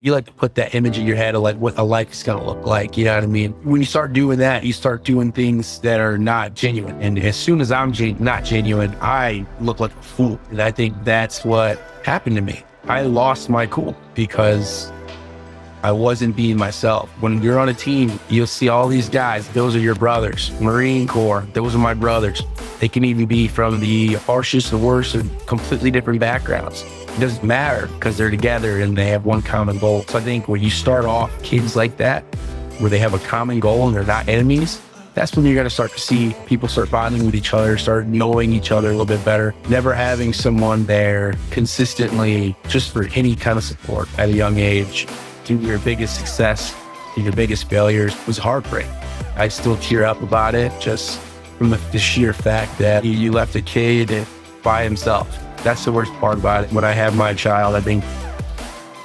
You like to put that image in your head of like what a life is going to look like. You know what I mean? When you start doing that, you start doing things that are not genuine. And as soon as I'm not genuine, I look like a fool. And I think that's what happened to me. I lost my cool because I wasn't being myself. When you're on a team, you'll see all these guys. Those are your brothers. Marine Corps, those are my brothers. They can even be from the harshest, the worst, or completely different backgrounds. It doesn't matter because they're together and they have one common goal. So I think when you start off kids like that, where they have a common goal and they're not enemies, that's when you're going to start to see people start bonding with each other, start knowing each other a little bit better. Never having someone there consistently just for any kind of support at a young age through your biggest success and your biggest failures was heartbreak. I still tear up about it just from the sheer fact that you left a kid by himself. That's the worst part about it. When I have my child, I think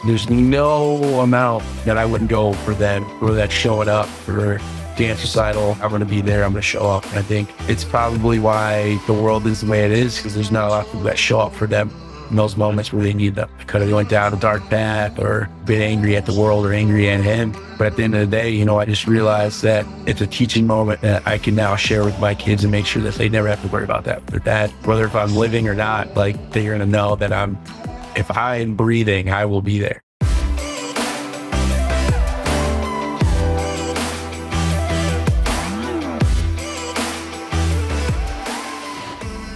there's no amount that I wouldn't go for them, for that showing up, for dance recital. I'm going to be there. I'm going to show up. And I think it's probably why the world is the way it is, because there's not a lot of people that show up for them in those moments where they need them. I could have went down a dark path or been angry at the world or angry at him. But at the end of the day, I just realized that it's a teaching moment that I can now share with my kids and make sure that they never have to worry about that. But that, whether if I'm living or not, like they're going to know that if I'm breathing, I will be there.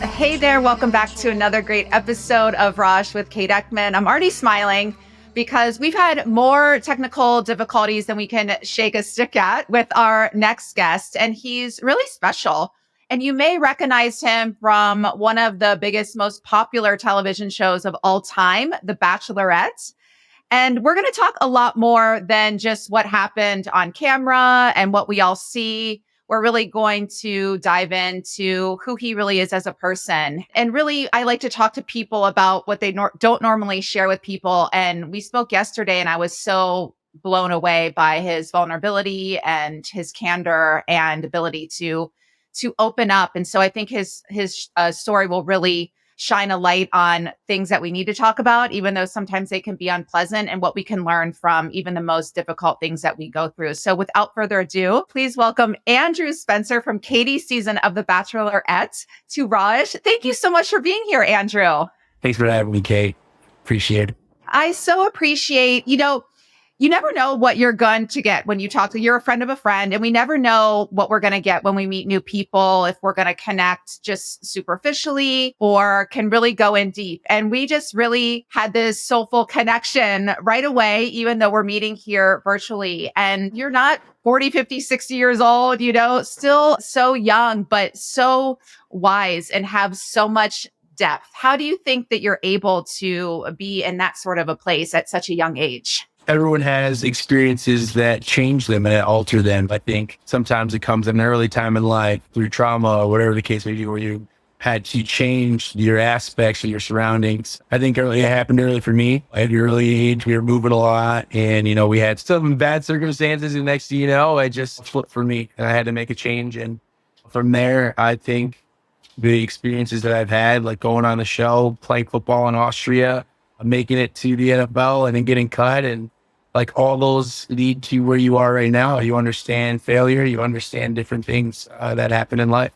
Hey there, welcome back to another great episode of Raj with Kate Eckman. I'm already smiling because we've had more technical difficulties than we can shake a stick at with our next guest, and he's really special. And you may recognize him from one of the biggest, most popular television shows of all time, The Bachelorette. And we're going to talk a lot more than just what happened on camera and what we all see. We're really going to dive into who he really is as a person. And really, I like to talk to people about what they don't normally share with people. And we spoke yesterday, and I was so blown away by his vulnerability and his candor and ability to open up. And so I think his story will really shine a light on things that we need to talk about, even though sometimes they can be unpleasant, and what we can learn from even the most difficult things that we go through. So without further ado, please welcome Andrew Spencer from Katie's season of The Bachelorette to Raj. Thank you so much for being here, Andrew. Thanks for having me, Kate. Appreciate it. I so appreciate, you never know what you're going to get when you talk to, you're a friend of a friend, and we never know what we're going to get when we meet new people, if we're going to connect just superficially or can really go in deep. And we just really had this soulful connection right away, even though we're meeting here virtually. And you're not 40, 50, 60 years old, still so young, but so wise and have so much depth. How do you think that you're able to be in that sort of a place at such a young age? Everyone has experiences that change them and that alter them. I think sometimes it comes at an early time in life through trauma or whatever the case may be, where you had to change your aspects of your surroundings. I think it happened early for me. At an early age, we were moving a lot, and, we had some bad circumstances, and next thing you know, it just flipped for me, and I had to make a change. And from there, I think the experiences that I've had, like going on the show, playing football in Austria, making it to the NFL, and then getting cut, and like all those lead to where you are right now. You understand failure. You understand different things that happen in life.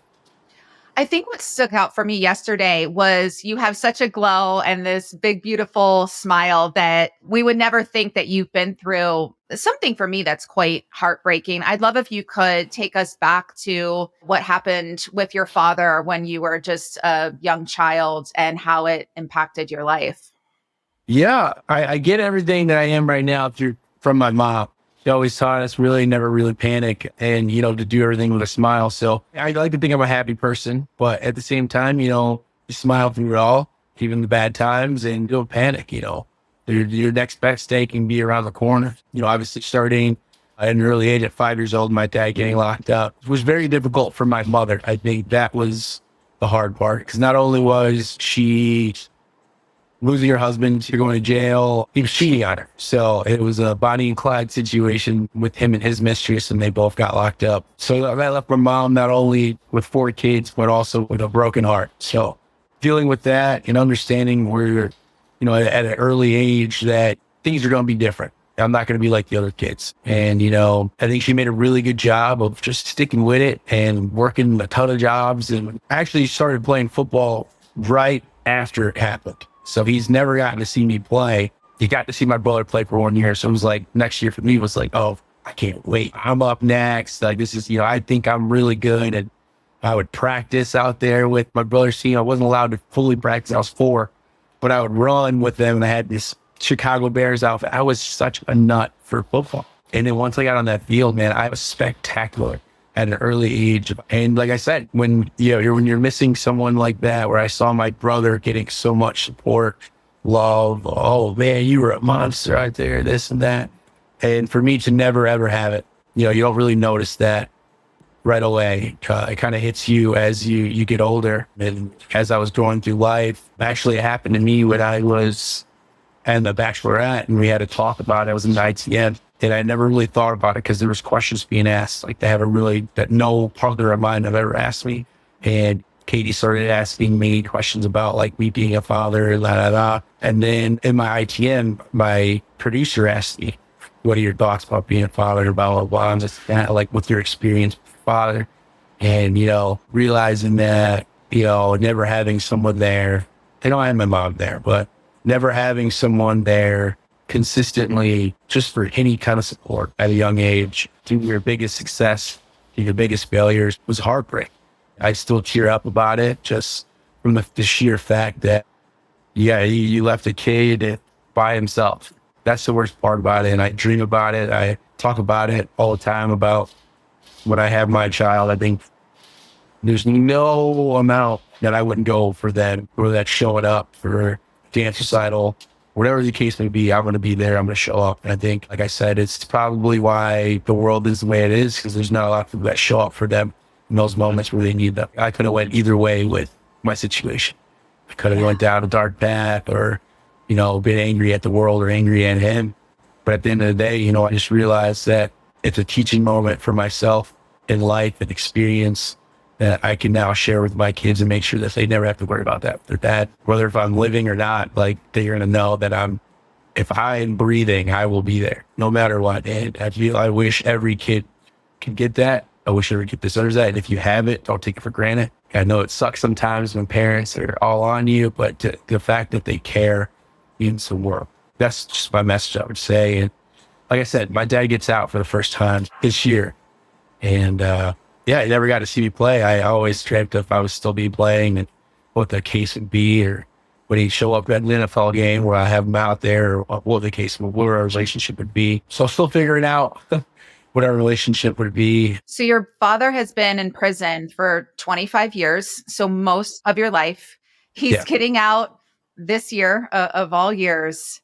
I think what stuck out for me yesterday was you have such a glow and this big, beautiful smile that we would never think that you've been through something for me that's quite heartbreaking. I'd love if you could take us back to what happened with your father when you were just a young child and how it impacted your life. Yeah, I get everything that I am right now from my mom. She always taught us never really panic and, to do everything with a smile. So I like to think I'm a happy person, but at the same time, you smile through it all, even the bad times, and don't panic. Your next best day can be around the corner. Obviously starting at an early age, at 5 years old, my dad getting locked up was very difficult for my mother. I think that was the hard part, because not only was she losing her husband, you're going to jail, he was cheating on her. So it was a Bonnie and Clyde situation with him and his mistress, and they both got locked up. So I left my mom not only with 4 kids, but also with a broken heart. So dealing with that and understanding where, at an early age that things are going to be different. I'm not going to be like the other kids. And, you know, I think she made a really good job of just sticking with it and working a ton of jobs. And I actually started playing football right after it happened. So he's never gotten to see me play. He got to see my brother play for 1 year. So it was like next year for me was like, oh, I can't wait. I'm up next. Like this is, you know, I think I'm really good. And I would practice out there with my brother's team. I wasn't allowed to fully practice. I was 4, but I would run with them. And I had this Chicago Bears outfit. I was such a nut for football. And then once I got on that field, man, I was spectacular at an early age. And like I said, when you're missing someone like that, where I saw my brother getting so much support, love, oh man, you were a monster out there, this and that. And for me to never ever have it, you know, you don't really notice that right away. It kind of hits you as you get older. And as I was going through life, actually it happened to me when I was and the Bachelorette, and we had a talk about it. I was in ITN, and I never really thought about it because there was questions being asked, like that no partner of mine have ever asked me. And Katie started asking me questions about like me being a father, And then in my ITN, my producer asked me, "What are your thoughts about being a father?" Blah blah blah. And just that, like, what's your experience with a father? And you know, realizing that never having someone there. I know I had my mom there, but never having someone there consistently just for any kind of support at a young age through your biggest success, through your biggest failures was heartbreak. I still tear up about it just from the sheer fact that, you left a kid by himself. That's the worst part about it. And I dream about it. I talk about it all the time about when I have my child. I think there's no amount that I wouldn't go for them, or that showing up for dance recital, whatever the case may be. I'm going to be there. I'm going to show up. And I think, like I said, it's probably why the world is the way it is, because there's not a lot of people that show up for them in those moments where they need them. I could have went either way with my situation. I could have went down a dark path, or, been angry at the world or angry at him. But at the end of the day, I just realized that it's a teaching moment for myself in life and experience that I can now share with my kids and make sure that they never have to worry about that with their dad. Whether if I'm living or not, like, they're going to know that if I am breathing, I will be there no matter what. And I wish every kid can get that. I wish every kid deserves that. And if you have it, don't take it for granted. I know it sucks sometimes when parents are all on you, but the fact that they care means the world. That's just my message, I would say. And like I said, my dad gets out for the first time this year. And, he never got to see me play. I always dreamt if I was still be playing and what the case would be, or when he'd show up at an NFL game where I have him out there, or what our relationship would be. So still figuring out what our relationship would be. So your father has been in prison for 25 years. So most of your life. He's getting out this year of all years.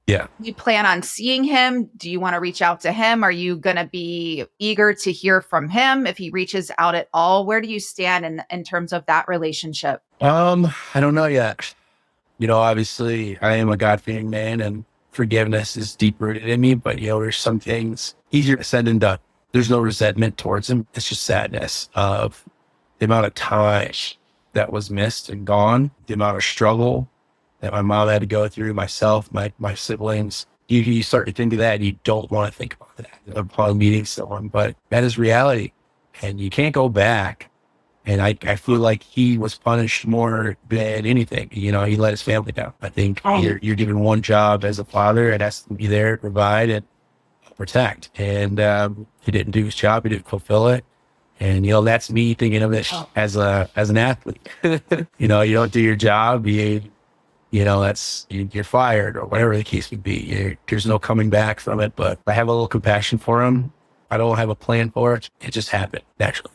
Yeah. You plan on seeing him? Do you want to reach out to him? Are you going to be eager to hear from him if he reaches out at all? Where do you stand in terms of that relationship? I don't know yet. Obviously I am a God-fearing man, and forgiveness is deep rooted in me, but there's some things easier said than done. There's no resentment towards him. It's just sadness of the amount of time that was missed and gone, the amount of struggle that my mom had to go through, myself, my siblings. You start to think of that, and you don't want to think about that upon meeting someone, but that is reality, and you can't go back. And I feel like he was punished more than anything. He let his family down. I think you're given one job as a father, and that's to be there, provide, and protect. And he didn't do his job. He didn't fulfill it. And that's me thinking of it as an athlete. You don't do your job, you're fired, or whatever the case would be. There's no coming back from it. But I have a little compassion for him. I don't have a plan for it. It just happened naturally.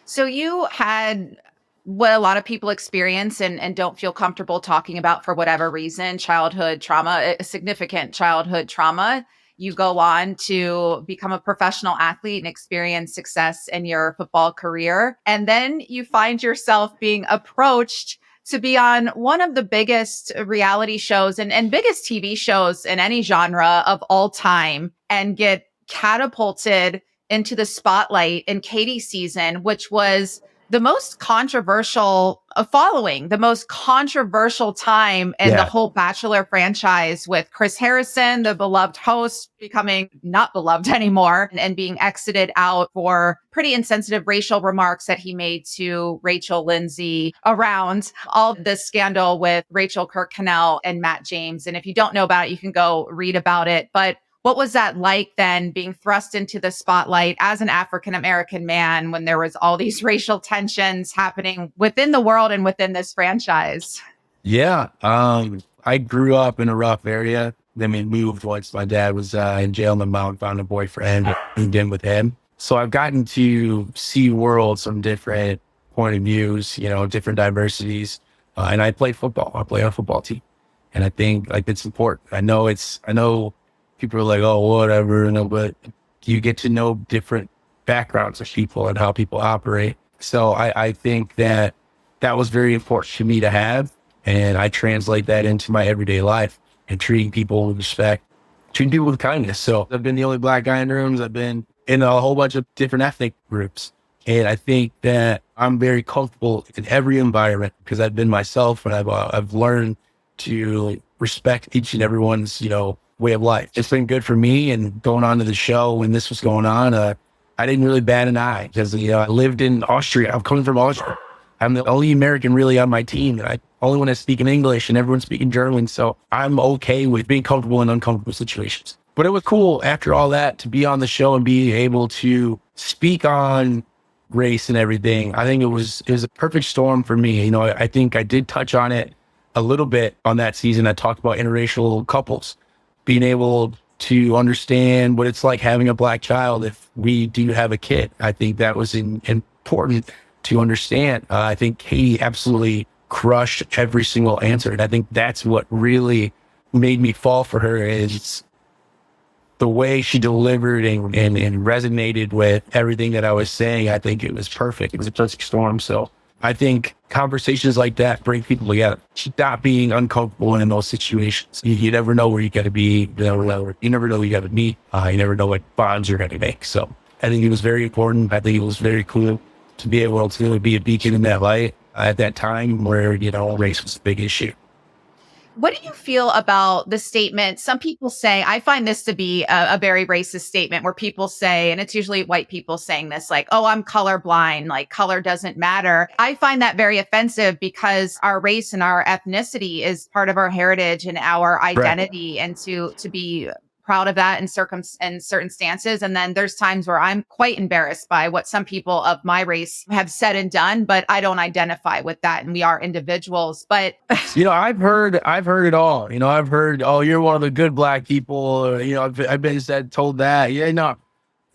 So you had what a lot of people experience and don't feel comfortable talking about for whatever reason, childhood trauma, a significant childhood trauma. You go on to become a professional athlete and experience success in your football career. And then you find yourself being approached to be on one of the biggest reality shows and biggest TV shows in any genre of all time, and get catapulted into the spotlight in Katie's season, which was the most controversial following, the most controversial time in the Yeah. whole Bachelor franchise, with Chris Harrison, the beloved host, becoming not beloved anymore and being exited out for pretty insensitive racial remarks that he made to Rachel Lindsay around all of this scandal with Rachel Kirkconnell and Matt James. And if you don't know about it, you can go read about it. But what was that like then, being thrust into the spotlight as an African American man when there was all these racial tensions happening within the world and within this franchise? Yeah. I grew up in a rough area. Then we moved once my dad was in jail. My mom found a boyfriend, moved in with him. So I've gotten to see worlds from different point of views, different diversities. And I play football. I play on a football team. And I think like it's important. I know people are like, oh, whatever, but you get to know different backgrounds of people and how people operate. So I think that was very important to me to have. And I translate that into my everyday life and treating people with respect, treating people with kindness. So I've been the only black guy in the rooms. I've been in a whole bunch of different ethnic groups. And I think that I'm very comfortable in every environment because I've been myself, and I've learned to respect each and everyone's, way of life. It's been good for me. And going on to the show when this was going on, I didn't really bat an eye because, I lived in Austria. I'm coming from Austria. I'm the only American really on my team. And I only want to speak in English and everyone's speaking German. So I'm okay with being comfortable in uncomfortable situations. But it was cool after all that to be on the show and be able to speak on race and everything. I think it was a perfect storm for me. I think I did touch on it a little bit on that season. I talked about interracial couples being able to understand what it's like having a black child if we do have a kid. I think that was important to understand. I think Katie absolutely crushed every single answer. And I think that's what really made me fall for her, is the way she delivered and resonated with everything that I was saying. I think it was perfect. It was a perfect storm. So I think conversations like that bring people together. Stop being uncomfortable in those situations. You never know where you got to be. You never know who you got to meet. You never know what bonds you're going to make. So I think it was very important. I think it was very cool to be able to be a beacon in that light at that time where, race was a big issue. What do you feel about the statement? Some people say, I find this to be a very racist statement, where people say, and it's usually white people saying this, like, oh, I'm colorblind, like color doesn't matter. I find that very offensive because our race and our ethnicity is part of our heritage and our identity. Right. And to be proud of that in certain stances. And then there's times where I'm quite embarrassed by what some people of my race have said and done, but I don't identify with that. And we are individuals. But I've heard it all. I've heard, oh, you're one of the good black people. I've been told that. Yeah, no.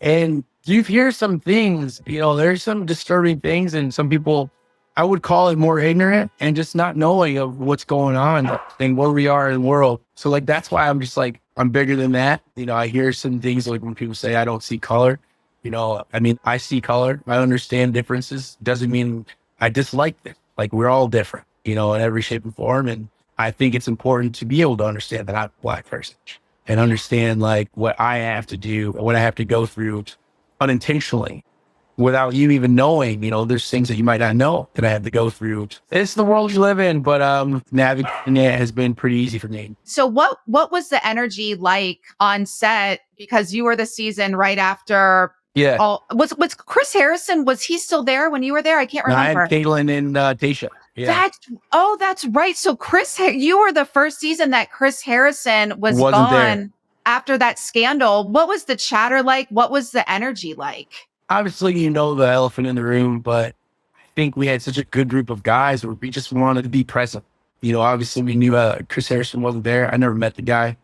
And you hear some things, there's some disturbing things, and some people, I would call it more ignorant and just not knowing of what's going on and where we are in the world. So like, that's why I'm just like, I'm bigger than that. I hear some things like when people say I don't see color, I see color. I understand differences. Doesn't mean I dislike it. Like, we're all different, in every shape and form. And I think it's important to be able to understand that I'm a black person and understand like what I have to do, what I have to go through unintentionally without you even knowing. There's things that you might not know that I have to go through. It's the world you live in, but navigating it has been pretty easy for me. So what was the energy like on set? Because you were the season right after. Yeah. Was Chris Harrison, was he still there when you were there? I can't remember. I had Caitlin and Tasha. Yeah. That's right. So you were the first season that Chris Harrison wasn't gone there. After that scandal. What was the chatter like? What was the energy like? Obviously, the elephant in the room, but I think we had such a good group of guys where we just wanted to be present. Obviously we knew Chris Harrison wasn't there. I never met the guy.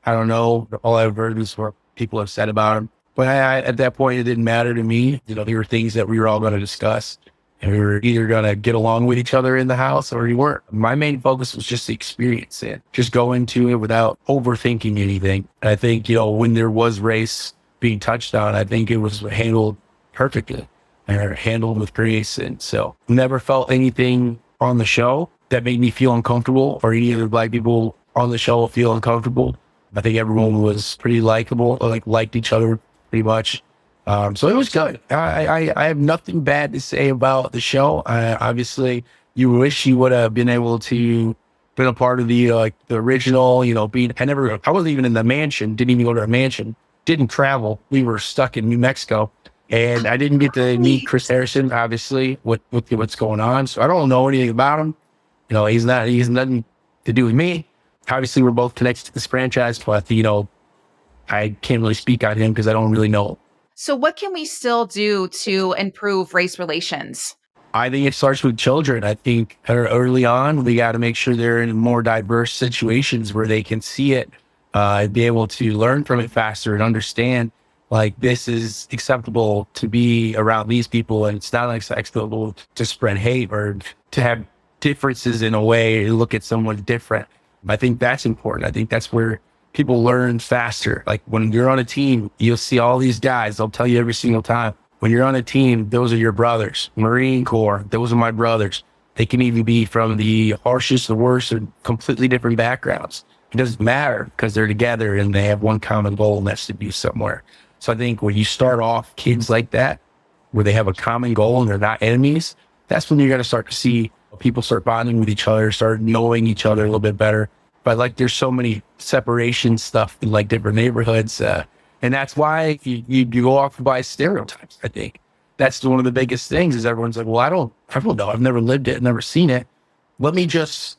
I don't know. All I've heard is what people have said about him. But at that point, it didn't matter to me. There were things that we were all going to discuss, and we were either going to get along with each other in the house or we weren't. My main focus was just the experience and just go into it without overthinking anything. And I think, when there was race being touched on, I think it was handled perfectly and handled with grace. And so never felt anything on the show that made me feel uncomfortable or any other black people on the show feel uncomfortable. I think everyone was pretty likable, liked each other pretty much. So it was good. I have nothing bad to say about the show. Obviously, you wish you would have been able to been a part of the like the original. Being I wasn't even in the mansion. Didn't even go to a mansion. Didn't travel. We were stuck in New Mexico, and I didn't get to meet Right. Chris Harrison. Obviously, with what's going on. So I don't know anything about him. He's nothing to do with me. Obviously, we're both connected to this franchise, but I can't really speak on him because I don't really know. So, what can we still do to improve race relations? I think it starts with children. I think early on, we got to make sure they're in more diverse situations where they can see it, and be able to learn from it faster and understand like this is acceptable to be around these people, and it's not acceptable to spread hate or to have differences in a way to look at someone different. I think that's important. I think that's where people learn faster. Like when you're on a team, you'll see all these guys. They'll tell you every single time when you're on a team, those are your brothers. Marine Corps, those are my brothers. They can even be from the harshest, the worst, or completely different backgrounds. It doesn't matter because they're together and they have one common goal, and that's to be somewhere. So I think when you start off kids like that, where they have a common goal and they're not enemies, that's when you're going to start to see people start bonding with each other, start knowing each other a little bit better. But like, there's so many separation stuff in like different neighborhoods. And that's why you go off by stereotypes. I think that's one of the biggest things is everyone's like, well, I don't know. I've never lived it, never seen it. Let me just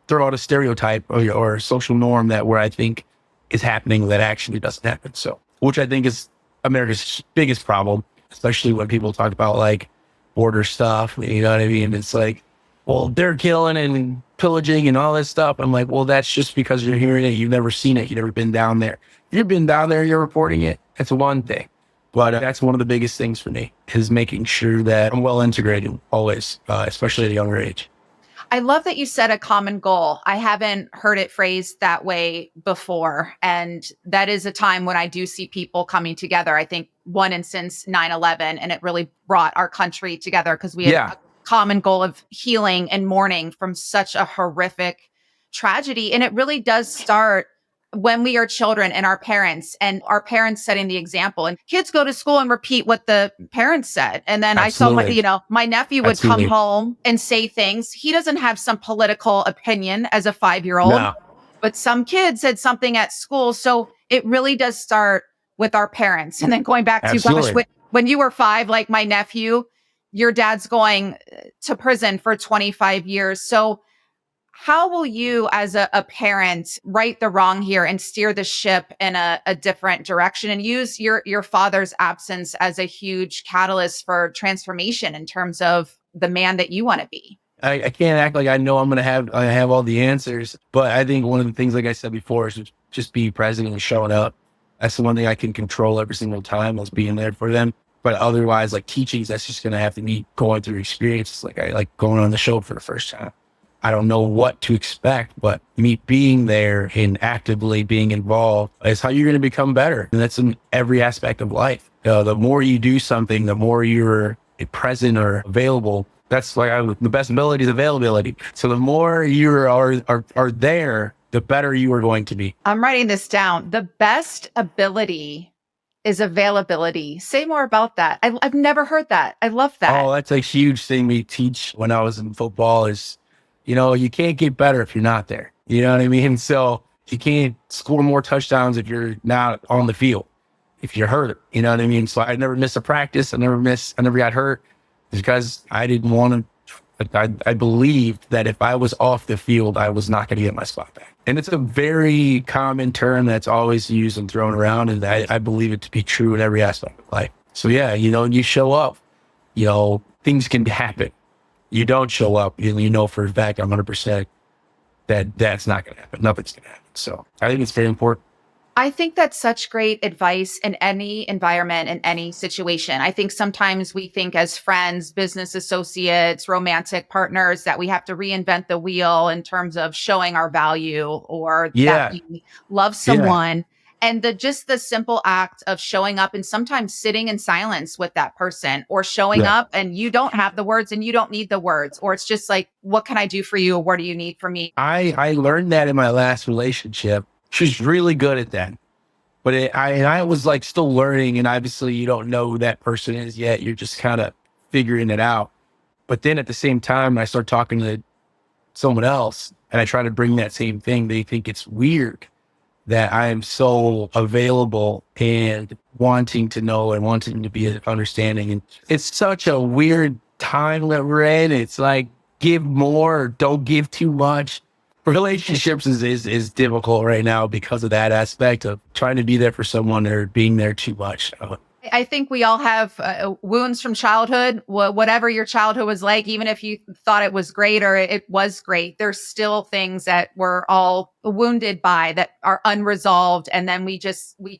throw out a stereotype or a social norm that where I think is happening that actually doesn't happen. So, which I think is America's biggest problem, especially when people talk about like border stuff. You know what I mean? It's like, well, they're killing and pillaging and all this stuff. I'm like, well, that's just because you're hearing it. You've never seen it. You've never been down there. You've been down there, you're reporting it. That's one thing. But that's one of the biggest things for me is making sure that I'm well integrated always, especially at a younger age. I love that you said a common goal. I haven't heard it phrased that way before. And that is a time when I do see people coming together. I think one instance, 9/11, and it really brought our country together because we had Yeah, a common goal of healing and mourning from such a horrific tragedy. And it really does start when we are children and our parents setting the example, and kids go to school and repeat what the parents said. And then I saw absolutely. my nephew would come Absolutely. home and say things. He doesn't have some political opinion as a 5-year old, No, but some kid said something at school. So it really does start with our parents. And then going back to, gosh, absolutely. when you were 5, like my nephew, your dad's going to prison for 25 years. So how will you, as a parent, right the wrong here and steer the ship in a different direction and use your father's absence as a huge catalyst for transformation in terms of the man that you want to be? I can't act like I know I have all the answers, but I think one of the things, like I said before, is just be present and showing up. That's the one thing I can control every single time is being there for them. But otherwise, like teachings, that's just going to have to be going through experiences. Like I like going on the show for the first time. I don't know what to expect, but me being there and actively being involved is how you're going to become better. And that's in every aspect of life. The more you do something, the more you're present or available. That's like the best ability is availability. So the more you are there, the better you are going to be. I'm writing this down. The best ability is availability. Say more about that. I've never heard that. I love that. Oh, that's a huge thing we teach when I was in football is, you can't get better if you're not there. You know what I mean? So you can't score more touchdowns if you're not on the field, if you're hurt. You know what I mean? So I never missed a practice. I never got hurt because I didn't want to. I believed that if I was off the field, I was not going to get my spot back. And it's a very common term that's always used and thrown around. And I believe it to be true in every aspect of life. So yeah, you show up, things can happen. You don't show up, you know for a fact 100% that that's not going to happen. Nothing's going to happen. So I think it's very important. I think that's such great advice in any environment, in any situation. I think sometimes we think as friends, business associates, romantic partners, that we have to reinvent the wheel in terms of showing our value or that Yeah, we love yeah, someone. And just the simple act of showing up and sometimes sitting in silence with that person or showing yeah. up and you don't have the words and you don't need the words, or it's just like, what can I do for you? Or what do you need from me? I learned that in my last relationship. She's really good at that. But I was like still learning, and obviously you don't know who that person is yet. You're just kind of figuring it out. But then at the same time, I start talking to someone else and I try to bring that same thing. They think it's weird that I am so available and wanting to know and wanting to be understanding. And it's such a weird time that we're in. It's like give more, don't give too much. Relationships is difficult right now because of that aspect of trying to be there for someone or being there too much. I think we all have wounds from childhood, whatever your childhood was like, even if you thought it was great or it was great, there's still things that we're all wounded by that are unresolved. And then we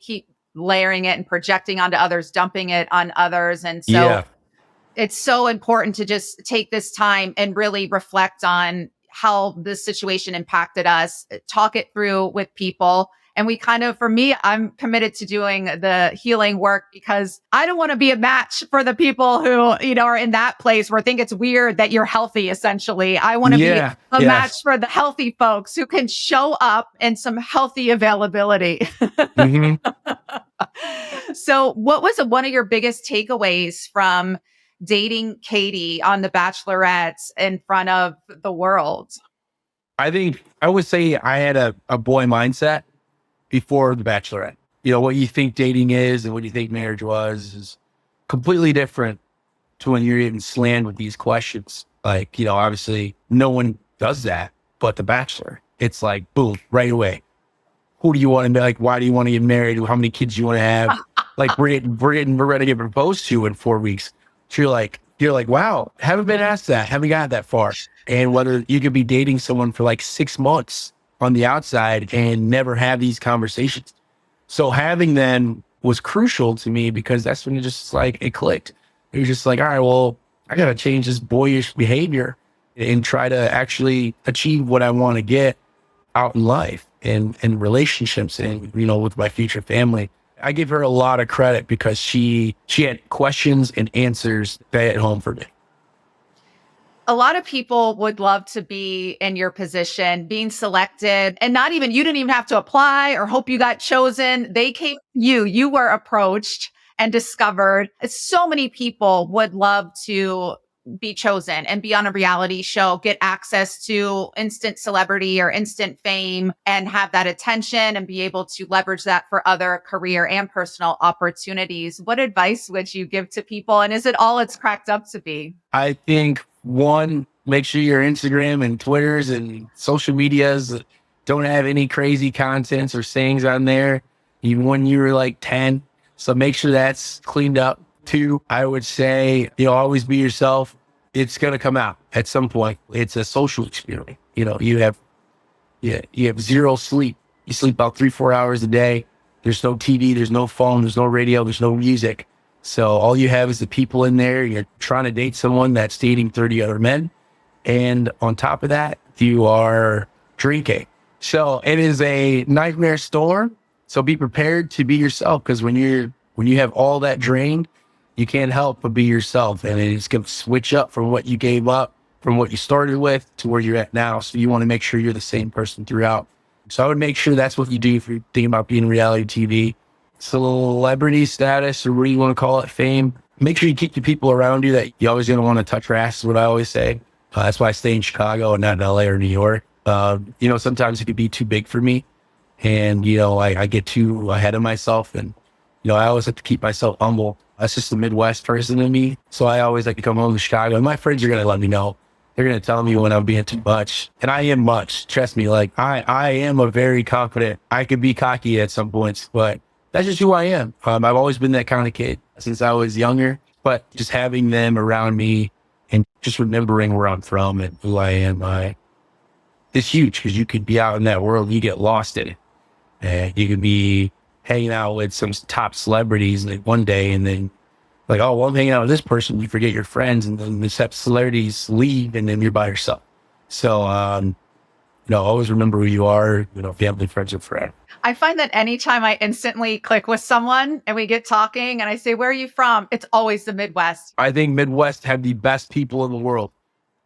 keep layering it and projecting onto others, dumping it on others. And so Yeah. it's so important to just take this time and really reflect on how this situation impacted us, talk it through with people. And we kind of, for me, I'm committed to doing the healing work because I don't want to be a match for the people who, are in that place where think it's weird that you're healthy, essentially. I want to be Yeah. a Yes. match for the healthy folks who can show up in some healthy availability. hmm So, what was one of your biggest takeaways from dating Katie on The Bachelorette in front of the world? I think I would say I had a boy mindset before the Bachelorette. What you think dating is and what you think marriage was is completely different to when you're even slammed with these questions. Like, obviously no one does that, but the Bachelor, it's like, boom, right away. Who do you want to be? Like, why do you want to get married? How many kids do you want to have? Like, we're ready to get proposed to in 4 weeks. So you're like, wow, haven't been asked that, haven't got that far. And whether you could be dating someone for like 6 months on the outside and never have these conversations. So having them was crucial to me because that's when it clicked. It was just like, all right, well, I got to change this boyish behavior and try to actually achieve what I want to get out in life and relationships and, with my future family. I give her a lot of credit because she had questions and answers that hit home for me. A lot of people would love to be in your position, being selected, and you didn't even have to apply or hope you got chosen. They came to you were approached and discovered. So many people would love to be chosen and be on a reality show, get access to instant celebrity or instant fame and have that attention and be able to leverage that for other career and personal opportunities. What advice would you give to people? And is it all it's cracked up to be? I think one, make sure your Instagram and Twitters and social medias don't have any crazy contents or sayings on there, even when you were like 10. So make sure that's cleaned up. Two, I would say, always be yourself. It's going to come out at some point. It's a social experience. You have zero sleep. You sleep about 3-4 hours a day. There's no TV, there's no phone, there's no radio, there's no music. So all you have is the people in there. You're trying to date someone that's dating 30 other men. And on top of that, you are drinking. So it is a nightmare storm. So be prepared to be yourself, because when you have all that drained, you can't help but be yourself. And it's going to switch up from what you gave up, from what you started with to where you're at now. So you want to make sure you're the same person throughout. So I would make sure that's what you do if you're thinking about being in reality TV. Celebrity status, or what do you want to call it, fame. Make sure you keep the people around you that you're always going to want to touch your ass, is what I always say. That's why I stay in Chicago and not in LA or New York. Sometimes it could be too big for me. And, I get too ahead of myself. And, I always have to keep myself humble. That's just the Midwest person in me. So I always like to come home to Chicago. And my friends are going to let me know. They're going to tell me when I'm being too much. And I am much. Trust me. Like, I am a very confident. I could be cocky at some points, but that's just who I am. I've always been that kind of kid since I was younger. But just having them around me and just remembering where I'm from and who I am, it's huge, because you could be out in that world and you get lost in it. And you could be hanging out with some top celebrities like one day, and then like, oh, well, I'm hanging out with this person. You forget your friends, and then the celebrities leave, and then you're by yourself. So, always remember who you are. Family, friends, and friends. I find that anytime I instantly click with someone and we get talking and I say, where are you from? It's always the Midwest. I think Midwest have the best people in the world.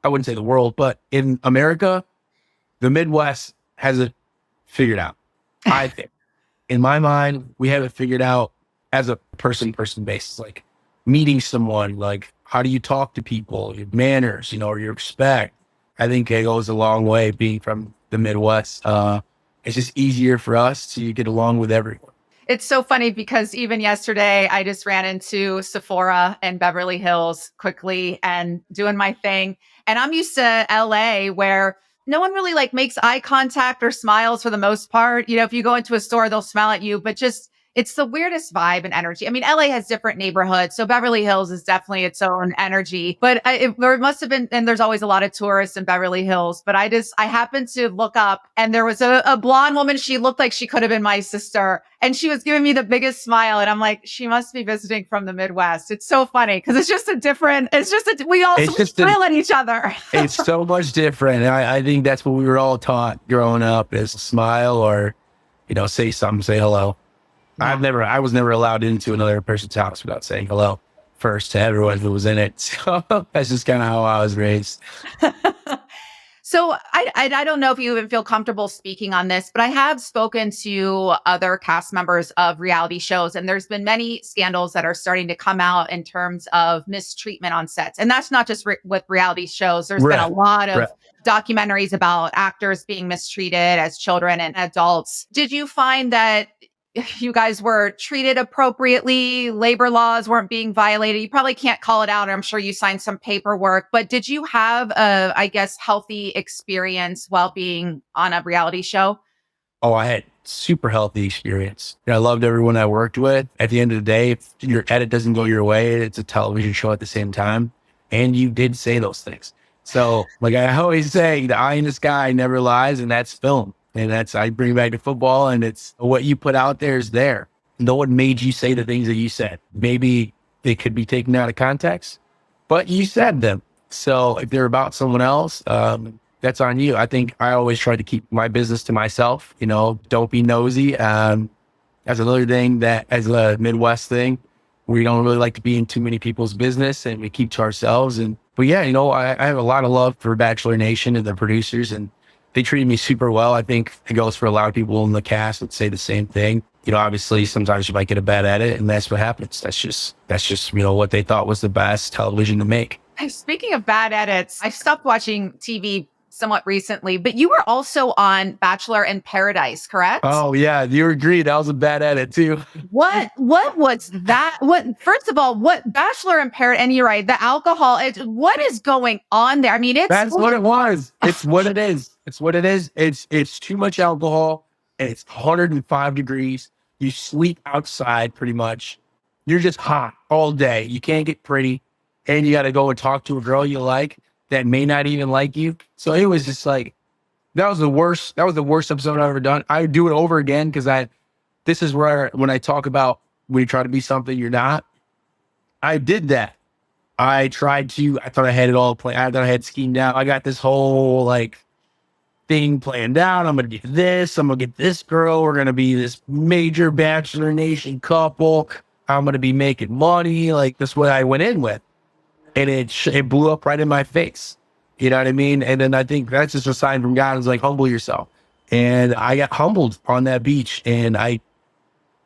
I wouldn't say the world, but in America, the Midwest has it figured out, I think. in my mind, we have it figured out as a person basis, like meeting someone, like how do you talk to people, your manners, or your respect. I think it goes a long way being from the Midwest. It's just easier for us to get along with everyone. It's so funny because even yesterday, I just ran into Sephora in Beverly Hills quickly and doing my thing. And I'm used to LA where no one really like makes eye contact or smiles for the most part. If you go into a store, they'll smile at you, but just it's the weirdest vibe and energy. I mean, LA has different neighborhoods. So Beverly Hills is definitely its own energy, but there must have been, and there's always a lot of tourists in Beverly Hills, but I happened to look up and there was a blonde woman. She looked like she could have been my sister and she was giving me the biggest smile. And I'm like, she must be visiting from the Midwest. It's so funny because we all smile at each other. It's so much different. I think that's what we were all taught growing up is smile or, say something, say hello. Yeah. I was never allowed into another person's house without saying hello first to everyone who was in it. So that's just kind of how I was raised. So I don't know if you even feel comfortable speaking on this, but I have spoken to other cast members of reality shows, and there's been many scandals that are starting to come out in terms of mistreatment on sets. And that's not just with reality shows. There's been a lot of documentaries about actors being mistreated as children and adults. Did you find that you guys were treated appropriately? Labor laws weren't being violated? You probably can't call it out. I'm sure you signed some paperwork, but did you have I guess, healthy experience while being on a reality show? Oh, I had super healthy experience. I loved everyone I worked with. At the end of the day, if your edit doesn't go your way, it's a television show at the same time. And you did say those things. So like I always say, the eye in the sky never lies, and that's film. And I bring back to football, and it's what you put out there is there. No one made you say the things that you said. Maybe they could be taken out of context, but you said them. So if they're about someone else, that's on you. I think I always try to keep my business to myself. Don't be nosy. That's another thing that as a Midwest thing, we don't really like to be in too many people's business and we keep to ourselves. But yeah, I have a lot of love for Bachelor Nation and the producers, and they treated me super well. I think it goes for a lot of people in the cast that say the same thing. Obviously sometimes you might get a bad edit and that's what happens. That's just, what they thought was the best television to make. Speaking of bad edits, I stopped watching TV somewhat recently, but you were also on Bachelor in Paradise, correct? Oh yeah, you agreed. That was a bad edit too. What was that? First of all, what Bachelor in Paradise? And you're right, the alcohol. What is going on there? I mean, that's what it was. It's what it is. It's what it is. It's too much alcohol, and it's 105 degrees. You sleep outside pretty much. You're just hot all day. You can't get pretty, and you got to go and talk to a girl you like that may not even like you. So it was just like, that was the worst episode I've ever done. I would do it over again because this is where when I talk about when you try to be something you're not, I did that. I thought I had it all planned. I thought I had schemed out. I got this whole thing planned out. I'm going to get this. I'm going to get this girl. We're going to be this major Bachelor Nation couple. I'm going to be making money. That's what I went in with. And it blew up right in my face. You know what I mean? And then I think that's just a sign from God. It's like, humble yourself. And I got humbled on that beach. And I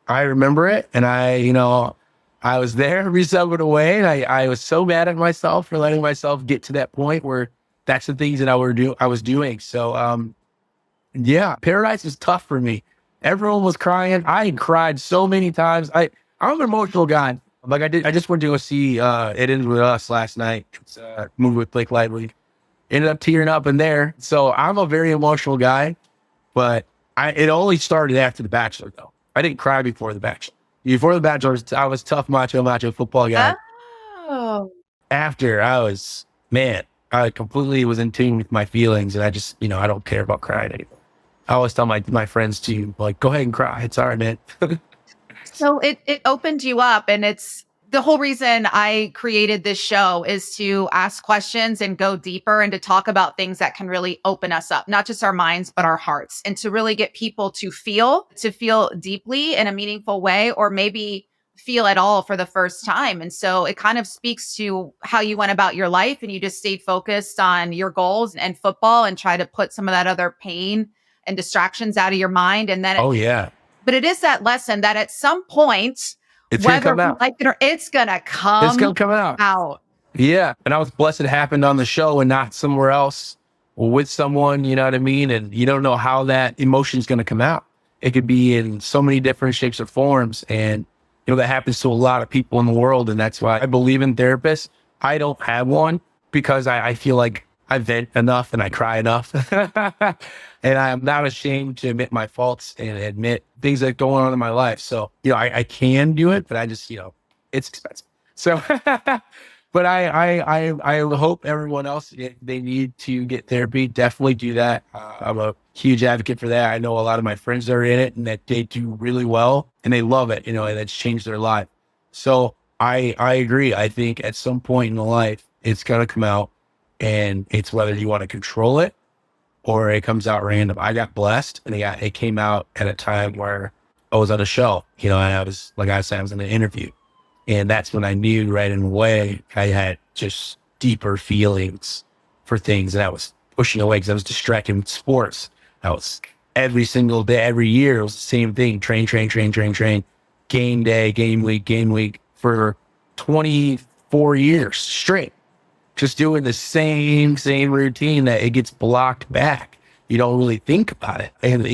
remember it. And I was there every step of the way. And I was so mad at myself for letting myself get to that point where that's the things that I was doing. So, yeah, Paradise is tough for me. Everyone was crying. I cried so many times. I'm an emotional guy. I just went to go see It Ends With Us last night. It's a movie with Blake Lively. Ended up tearing up in there. So I'm a very emotional guy, but it only started after The Bachelor, though. I didn't cry before The Bachelor. Before The Bachelor, I was tough, macho football guy. Oh. After, I completely was in tune with my feelings, and I just, I don't care about crying anymore. I always tell my friends to, go ahead and cry. It's all right, man. So it opened you up, and it's the whole reason I created this show is to ask questions and go deeper and to talk about things that can really open us up, not just our minds, but our hearts, and to really get people to feel deeply in a meaningful way, or maybe feel at all for the first time. And so it kind of speaks to how you went about your life and you just stayed focused on your goals and football and try to put some of that other pain and distractions out of your mind. And then oh yeah. But it is that lesson that at some point, It's gonna whether come we out. like it or it's gonna It's gonna come come out. out. Yeah. And I was blessed it happened on the show and not somewhere else or with someone, you know what I mean? And you don't know how that emotion is going to come out. It could be in so many different shapes or forms. And, that happens to a lot of people in the world. And that's why I believe in therapists. I don't have one because I feel like I vent enough and I cry enough. And I'm not ashamed to admit my faults and admit things that go on in my life. So, I can do it, but I just, it's expensive. So, but I hope everyone else, if they need to get therapy, definitely do that. I'm a huge advocate for that. I know a lot of my friends are in it and that they do really well and they love it, and it's changed their life. So I agree. I think at some point in the life, it's going to come out, and it's whether you want to control it or it comes out random. I got blessed and it came out at a time where I was on a show, and I was, like I said, I was in an interview. And that's when I knew right away I had just deeper feelings for things. And I was pushing away because I was distracted with sports. I was every single day, every year, it was the same thing. Train. Game day, game week for 24 years straight. Just doing the same routine that it gets blocked back. You don't really think about it. And,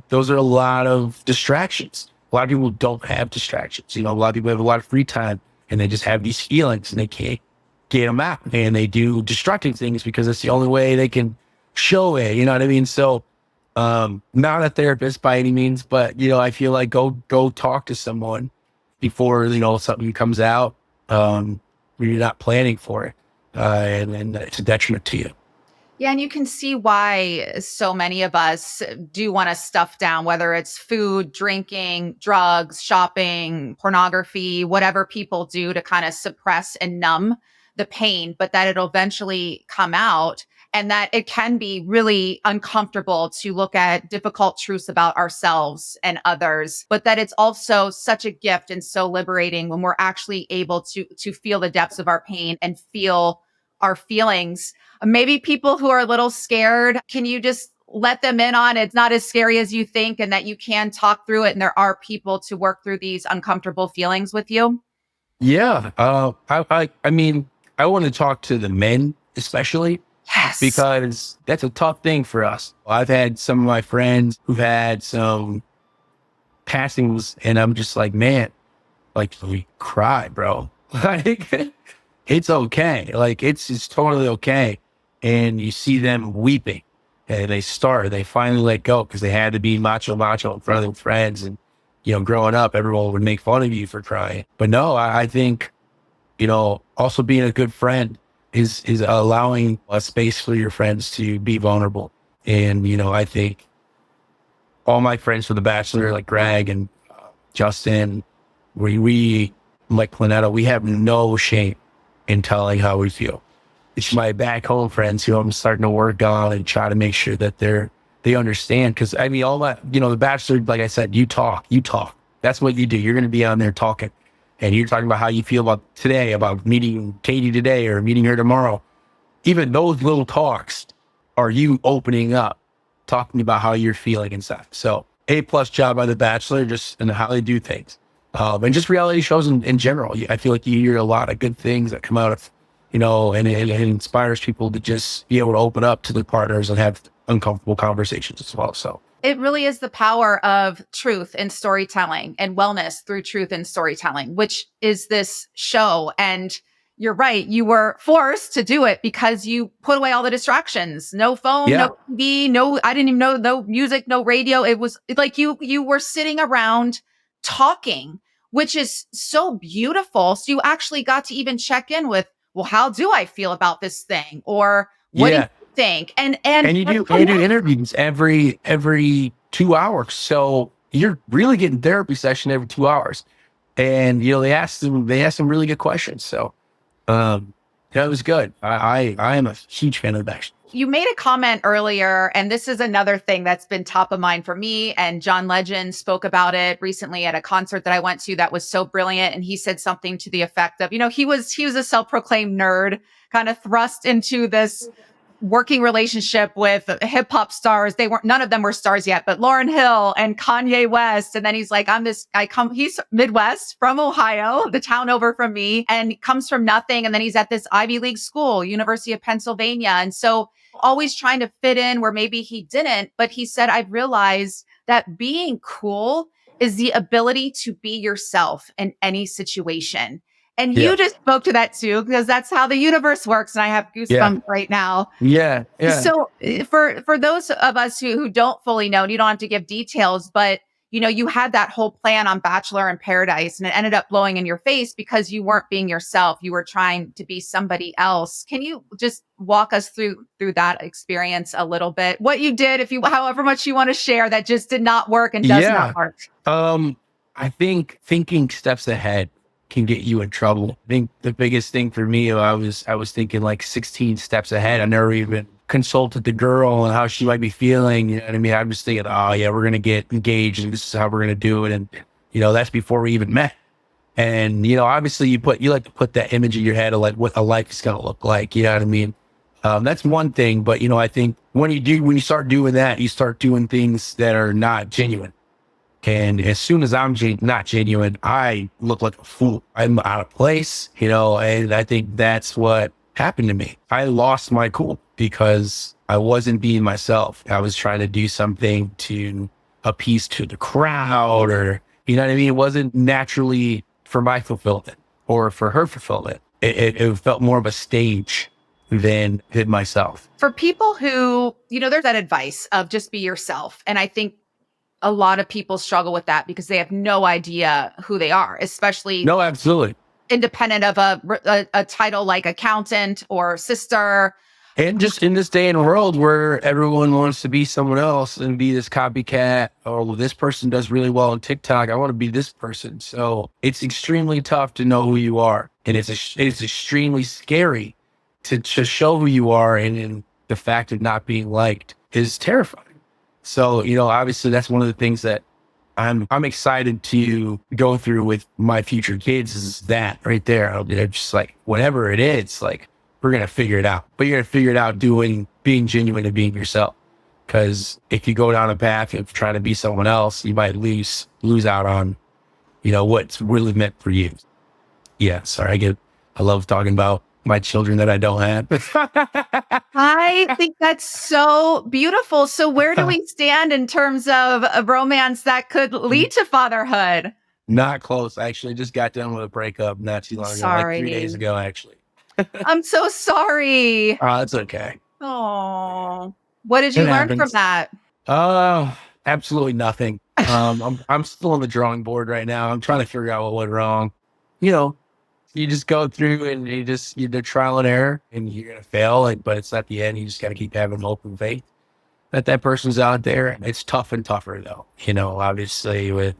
those are a lot of distractions. A lot of people don't have distractions. A lot of people have a lot of free time and they just have these feelings and they can't get them out. And they do destructive things because it's the only way they can show it. You know what I mean? So, not a therapist by any means, but, I feel like go talk to someone before, something comes out, when you're not planning for it. And it's a detriment to you. Yeah, and you can see why so many of us do want to stuff down, whether it's food, drinking, drugs, shopping, pornography, whatever people do to kind of suppress and numb the pain, but that it'll eventually come out, and that it can be really uncomfortable to look at difficult truths about ourselves and others, but that it's also such a gift and so liberating when we're actually able to feel the depths of our pain and feel our feelings. Maybe people who are a little scared, can you just let them in on it's not as scary as you think, and that you can talk through it and there are people to work through these uncomfortable feelings with you? Yeah. I mean, I want to talk to the men, especially Yes. because that's a tough thing for us. I've had some of my friends who've had some passings, and I'm just like, man, like, we cry, bro. Like, it's okay. Like, it's totally okay. And you see them weeping, and they finally let go because they had to be macho in front of their friends. And, growing up, everyone would make fun of you for crying. But no, I think, also being a good friend is allowing a space for your friends to be vulnerable. And, I think all my friends from The Bachelor, like Greg and Justin, we like Planeta, we have no shame in telling how we feel. It's my back home friends who I'm starting to work on and try to make sure that they understand. Cause I mean, all that, The Bachelor, like I said, you talk. That's what you do. You're going to be on there talking, and you're talking about how you feel about today, about meeting Katie today or meeting her tomorrow. Even those little talks are you opening up, talking about how you're feeling inside. So A+ job by The Bachelor, just in how they do things. And just reality shows in general. I feel like you hear a lot of good things that come out of, and it inspires people to just be able to open up to their partners and have uncomfortable conversations as well. So It really is the power of truth and storytelling and wellness through truth and storytelling, which is this show. And you're right. You were forced to do it because you put away all the distractions. No phone, yeah, no TV, no, I didn't even know, no music, no radio. It was like you were sitting around talking, which is so beautiful. So you actually got to even check in with, well, how do I feel about this thing? Or what do you yeah. think? And And you do interviews every 2 hours. So you're really getting therapy session every 2 hours. And they asked them really good questions. So it was good. I am a huge fan of that. you made a comment earlier, and this is another thing that's been top of mind for me. And John Legend spoke about it recently at a concert that I went to that was so brilliant. And he said something to the effect of, he was a self-proclaimed nerd, kind of thrust into this working relationship with hip hop stars. None of them were stars yet, but Lauryn Hill and Kanye West. And then he's like, he's Midwest from Ohio, the town over from me, and comes from nothing. And then he's at this Ivy League school, University of Pennsylvania. And so always trying to fit in where maybe he didn't, but he said, I've realized that being cool is the ability to be yourself in any situation. And Yeah. you just spoke to that too, because that's how the universe works. And I have goosebumps right now. Yeah. So for those of us who don't fully know, and you don't have to give details, but you had that whole plan on Bachelor in Paradise and it ended up blowing in your face because you weren't being yourself. You were trying to be somebody else. Can you just walk us through that experience a little bit? What you did, however much you want to share, that just did not work and does not work. I think thinking steps ahead can get you in trouble. I think the biggest thing for me, I was thinking like 16 steps ahead. I never even consulted the girl and how she might be feeling. You know what I mean? I'm just thinking, oh yeah, we're going to get engaged and this is how we're going to do it. And, that's before we even met. And, obviously you like to put that image in your head of like what a life is going to look like. You know what I mean? That's one thing. But, I think when you start doing that, you start doing things that are not genuine. And as soon as I'm not genuine, I look like a fool. I'm out of place, and I think that's what happened to me. I lost my cool because I wasn't being myself. I was trying to do something to appease to the crowd or, you know what I mean? It wasn't naturally for my fulfillment or for her fulfillment. It felt more of a stage than myself. For people who, there's that advice of just be yourself. And I think a lot of people struggle with that because they have no idea who they are, especially No, absolutely. independent of a title like accountant or sister. And just in this day and world where everyone wants to be someone else and be this copycat, or well, this person does really well on TikTok, I want to be this person. So it's extremely tough to know who you are. And it's extremely scary to show who you are. And the fact of not being liked is terrifying. So, obviously that's one of the things that I'm excited to go through with my future kids is that right there. They're just like, whatever it is, like, we're going to figure it out. But you're going to figure it out being genuine and being yourself. Because if you go down a path of trying to be someone else, you might lose out on, what's really meant for you. Yeah, sorry. I love talking about my children that I don't have. I think that's so beautiful. So where do we stand in terms of a romance that could lead to fatherhood? Not close. I actually just got done with a breakup not too long ago, like 3 days ago, actually. I'm so sorry. It's okay. Oh, what did you learn from that? Absolutely nothing. I'm still on the drawing board right now. I'm trying to figure out what went wrong. You just go through and you do trial and error and you're going to fail. But it's not the end. You just got to keep having hope and faith that person's out there. It's tough and tougher though. Obviously with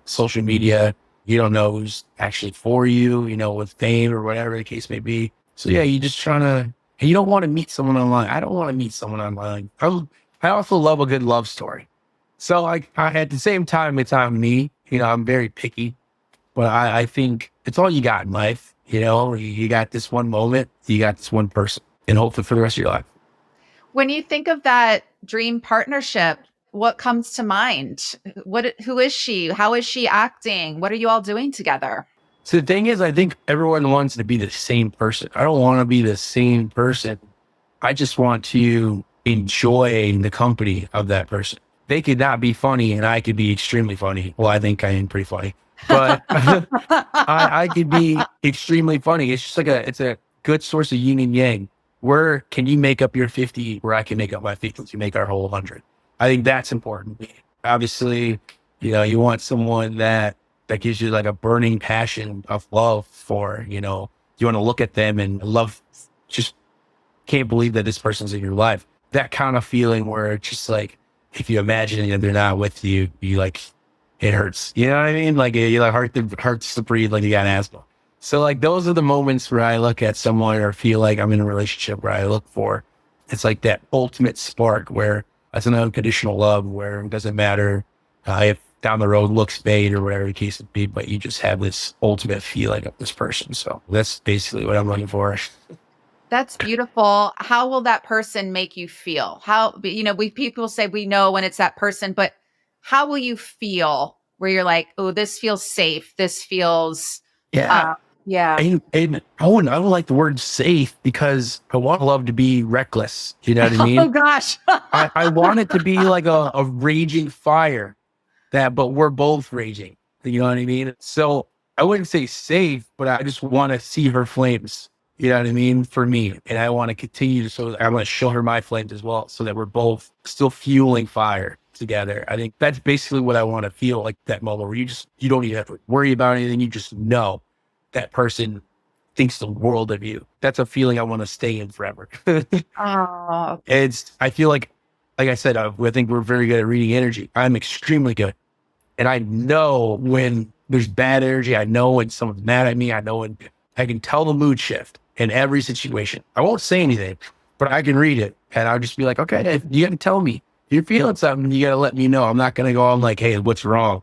social media, you don't know who's actually for you, with fame or whatever the case may be. So yeah, you just and you don't want to meet someone online. I don't want to meet someone online. I also love a good love story. So I at the same time, it's on me, I'm very picky. But I think it's all you got in life. You got this one moment, you got this one person, and hopefully for the rest of your life. When you think of that dream partnership, what comes to mind? Who is she? How is she acting? What are you all doing together? So the thing is, I think everyone wants to be the same person. I don't want to be the same person. I just want to enjoy the company of that person. They could not be funny and I could be extremely funny. Well, I think I am pretty funny. But I could be extremely funny. It's just it's a good source of yin and yang. Where can you make up your 50 where I can make up my 50 to make our whole 100? I think that's important. Obviously, you want someone that gives you like a burning passion of love for, you want to look at them and love, just can't believe that this person's in your life. That kind of feeling where it's just like, if you imagine that they're not with you, it hurts. You know what I mean? Like you hurts to breathe like you got asthma. So like those are the moments where I look at someone or feel like I'm in a relationship where I look for, it's like that ultimate spark where it's an unconditional love where it doesn't matter if down the road looks fade or whatever the case would be, but you just have this ultimate feeling of this person. So that's basically what I'm looking for. That's beautiful. How will that person make you feel? We people say we know when it's that person, but how will you feel where you're like, oh, this feels safe. This feels, Yeah. uh, yeah. And I don't like the word safe because I want love to be reckless. You know what I mean? Oh gosh. I want it to be like a raging fire but we're both raging. You know what I mean? So I wouldn't say safe, but I just want to see her flames. You know what I mean? For me. And I want to continue I want to show her my flames as well so that we're both still fueling fire together. I think that's basically what I want to feel like that moment where you don't even have to worry about anything. You just know that person thinks the world of you. That's a feeling I want to stay in forever. Oh, I feel like I said, I think we're very good at reading energy. I'm extremely good. And I know when there's bad energy. I know when someone's mad at me. I know when I can tell the mood shift in every situation. I won't say anything, but I can read it. And I'll just be like, okay, if you got to tell me. If you're feeling something, you got to let me know. I'm not going to go on like, hey, what's wrong?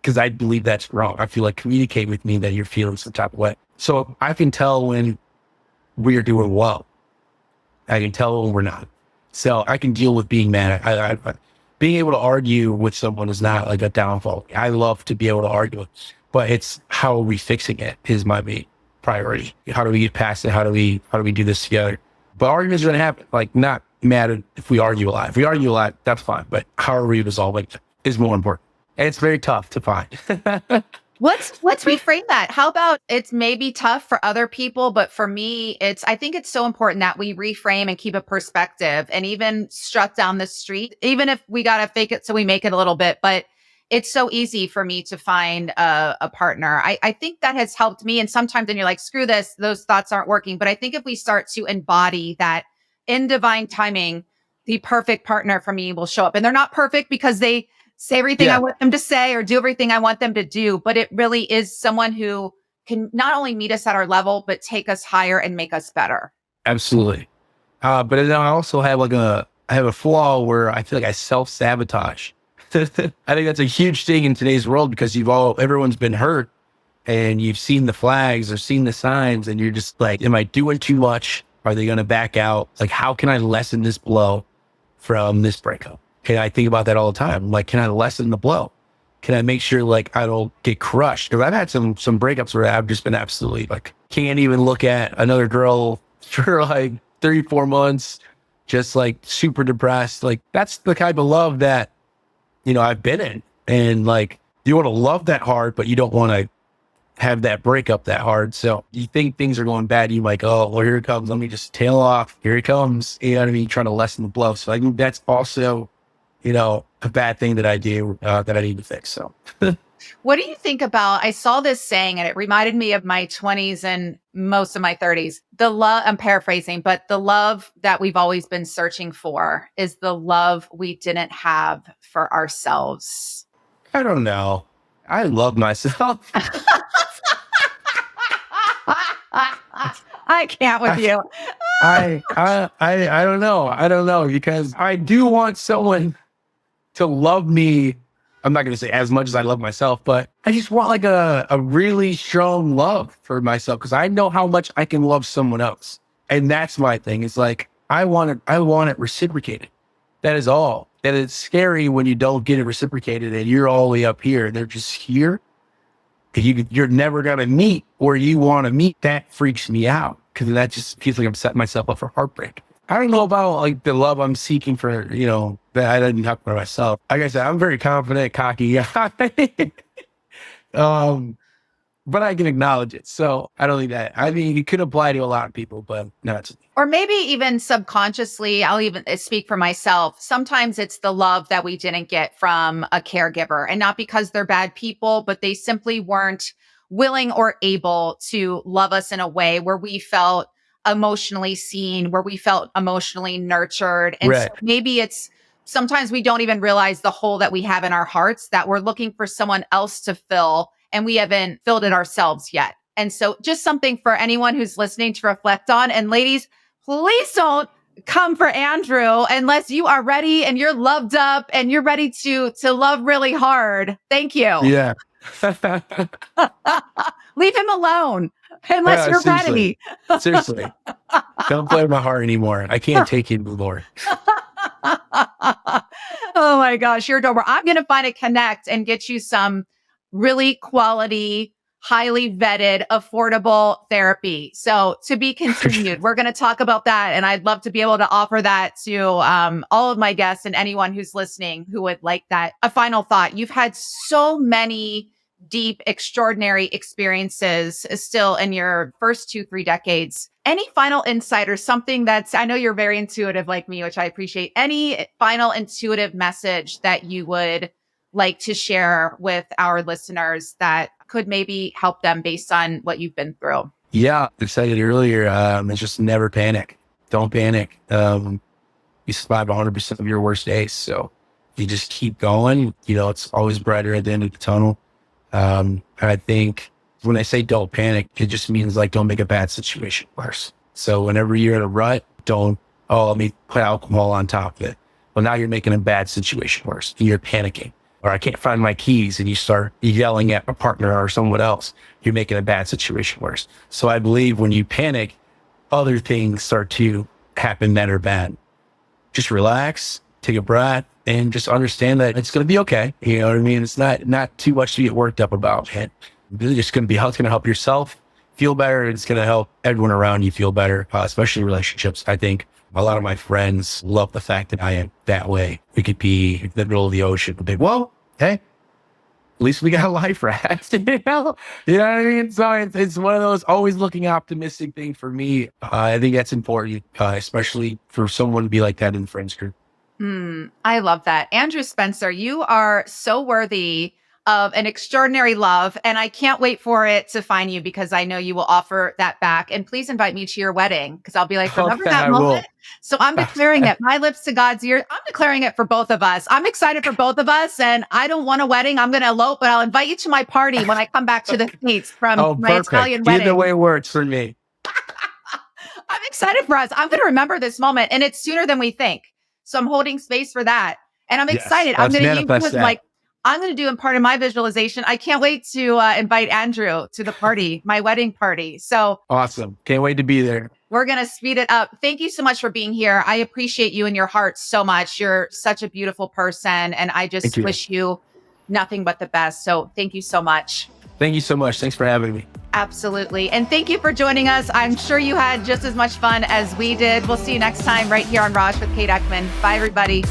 Because I believe that's wrong. I feel like communicate with me that you're feeling some type of way. So I can tell when we are doing well. I can tell when we're not. So I can deal with being mad. Being able to argue with someone is not like a downfall. I love to be able to argue, but it's how are we fixing it is my main priority. How do we get past it? How do we do this together? But arguments are going to happen. Like, not mad if we argue a lot. If we argue a lot, that's fine. But how are we resolving it is more important. And it's very tough to find. let's reframe that. How about it's maybe tough for other people, but for me, I think it's so important that we reframe and keep a perspective and even strut down the street, even if we got to fake it so we make it a little bit. But it's so easy for me to find a partner. I think that has helped me. And sometimes then you're like, screw this, those thoughts aren't working. But I think if we start to embody that in divine timing, the perfect partner for me will show up. And they're not perfect because they say everything I Yeah, want them to say or do everything I want them to do. But it really is someone who can not only meet us at our level, but take us higher and make us better. absolutely. But then I also have I have a flaw where I feel like I self-sabotage. I think that's a huge thing in today's world because everyone's been hurt and you've seen the flags or seen the signs and you're just like, am I doing too much? Are they going to back out? Like, how can I lessen this blow from this breakup? And I think about that all the time. Like, can I lessen the blow? Can I make sure like I don't get crushed? Because I've had some breakups where I've just been absolutely like, can't even look at another girl for like 3-4 months, just like super depressed. Like, that's the type of love that, I've been in. And like, you want to love that hard, but you don't want to have that breakup that hard. So you think things are going bad. You like, oh, well, here it comes. Let me just tail off. Here it comes. You know what I mean? Trying to lessen the blow. So I think that's also, a bad thing that I do that I need to fix. So What do you think about? I saw this saying and it reminded me of my 20s and most of my 30s. I'm paraphrasing, but the love that we've always been searching for is the love we didn't have for ourselves. I don't know. I love myself. I can't with you. I don't know. I don't know because I do want someone to love me. I'm not going to say as much as I love myself, but I just want like a really strong love for myself because I know how much I can love someone else. And that's my thing. It's like, I want it reciprocated. That is all. And it's scary when you don't get it reciprocated and you're all the way up here and they're just here. You're never going to meet or you want to meet. That freaks me out because that just feels like I'm setting myself up for heartbreak. I don't know about like the love I'm seeking for, that I didn't have for myself. Like I said, I'm very confident, cocky. But I can acknowledge it. So I don't think that, I mean, it could apply to a lot of people, but no, it's. Or maybe even subconsciously, I'll even speak for myself. Sometimes it's the love that we didn't get from a caregiver, and not because they're bad people, but they simply weren't willing or able to love us in a way where we felt emotionally seen, where we felt emotionally nurtured. And so Right. maybe sometimes we don't even realize the hole that we have in our hearts that we're looking for someone else to fill, and we haven't filled it ourselves yet. And so just something for anyone who's listening to reflect on. And ladies, please don't come for Andrew unless you are ready and you're loved up and you're ready to love really hard. Thank you. Yeah. Leave him alone unless you're Seriously. ready. Seriously. Don't play with my heart anymore. I can't take it anymore. Oh my gosh, you're adorable. I'm going to find a connect and get you some really quality, highly vetted, affordable therapy. So to be continued, we're going to talk about that. And I'd love to be able to offer that to all of my guests and anyone who's listening who would like that. A final thought. You've had so many deep, extraordinary experiences still in your first 2-3 decades. Any final insight or something I know you're very intuitive like me, which I appreciate. Any final intuitive message that you would like to share with our listeners that could maybe help them based on what you've been through? Yeah, I said it earlier. It's just never panic. Don't panic. You survive 100% of your worst days. So you just keep going. It's always brighter at the end of the tunnel. I think when I say don't panic, it just means like don't make a bad situation worse. So whenever you're in a rut, let me put alcohol on top of it. Well, now you're making a bad situation worse. You're panicking. Or I can't find my keys, and you start yelling at a partner or someone else. You're making a bad situation worse. So I believe when you panic, other things start to happen that are bad. Just relax, take a breath, and just understand that it's going to be okay. You know what I mean? It's not too much to get worked up about. And it's just going to be how it's going to help yourself feel better. And it's going to help everyone around you feel better, especially relationships. I think a lot of my friends love the fact that I am that way. We could be in the middle of the ocean, but well, hey, at least we got a life raft. You know what I mean? So it's one of those always looking optimistic thing for me. I think that's important, especially for someone to be like that in the friends group. I love that. Andrew Spencer, you are so worthy of an extraordinary love, and I can't wait for it to find you because I know you will offer that back. And please invite me to your wedding because I'll be like, remember that moment? So I'm declaring it, my lips to God's ears. I'm declaring it for both of us. I'm excited for both of us, and I don't want a wedding. I'm going to elope, but I'll invite you to my party when I come back to the States from my Italian wedding. Either way works for me. I'm excited for us. I'm going to remember this moment, and it's sooner than we think. So I'm holding space for that. And I'm excited. I'm going to use I'm going to do in part of my visualization. I can't wait to invite Andrew to the party, my wedding party. So awesome. Can't wait to be there. We're going to speed it up. Thank you so much for being here. I appreciate you and your heart so much. You're such a beautiful person. And I just wish you nothing but the best. So thank you so much. Thank you so much. Thanks for having me. Absolutely. And thank you for joining us. I'm sure you had just as much fun as we did. We'll see you next time right here on Raj with Kate Eckman. Bye, everybody.